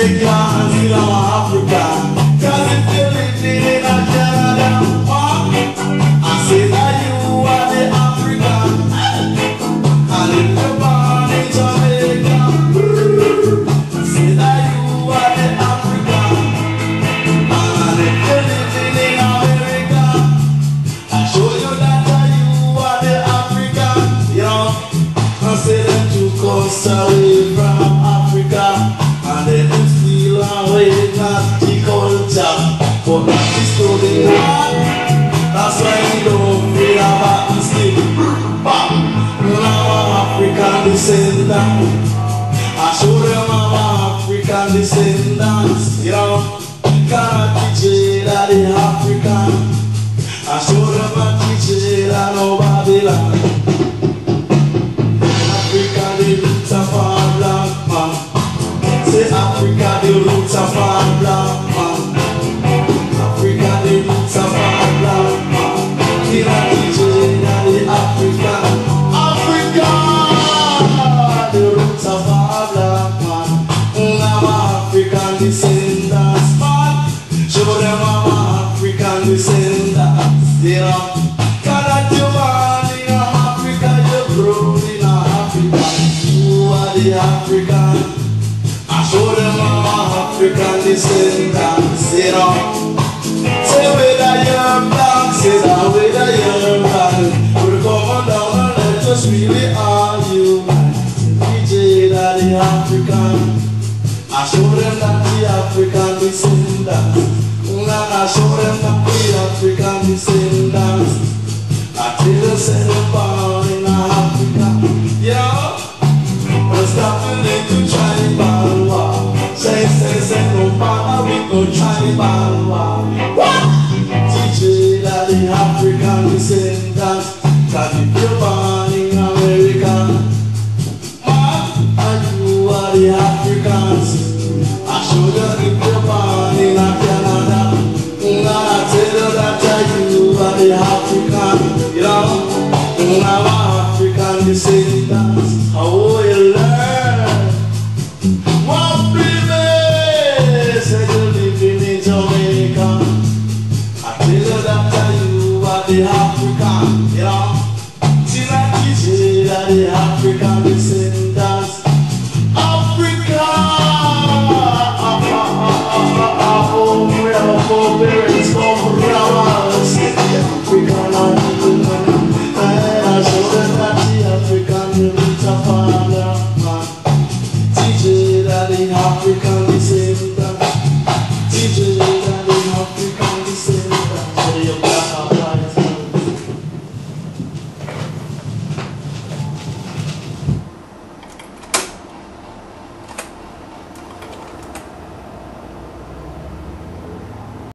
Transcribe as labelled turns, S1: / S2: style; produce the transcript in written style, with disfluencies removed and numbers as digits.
S1: Americans in Africa. Cause if you're living in a Canada, I say that you are the African. And if you're born in Jamaica, I say that you are the African. And if you're living in America, I show you that you are the African. You know, I say that you coast away from Africa, and then you steal away not the culture, but not the story. That's why we don't feel about the stick. Now I'm African descendant. I show them I'm African descendants. You know, can't teach it that the African. I show them I teach it that no Babylon. Africa, the roots of our black man. Say Africa, the roots of our black man. Africa, the roots of our black man. Can I teach it that the African? Africa, the roots of our black man. I'm African descendants, man. Show them I'm African descendants. You know, cannot you born in Africa, you grow in Africa. You are the African. I show them I'm African descendants. You know, say whether you're black, say that whether you're black, we'll come down and let us really argue. DJ that the African. I show them that the African descendants. I show them that the African descendants. I tell you, say they're born in Africa. Yeah, we're stopping into tribal war. Say, no matter with no tribal war. What? DJ that the African descendants. Cause if you're born in America, and you are the Africans. I show you if you're born in Canada, I tell you that you are the African. You know, I'm African descendants. How you learn? One baby said you're living in Jamaica. I tell you that you are the African. You know, see that DJ that the African descendants. Africa. Where our parents come from, African and I show them that the African roots of our man. DJ that the African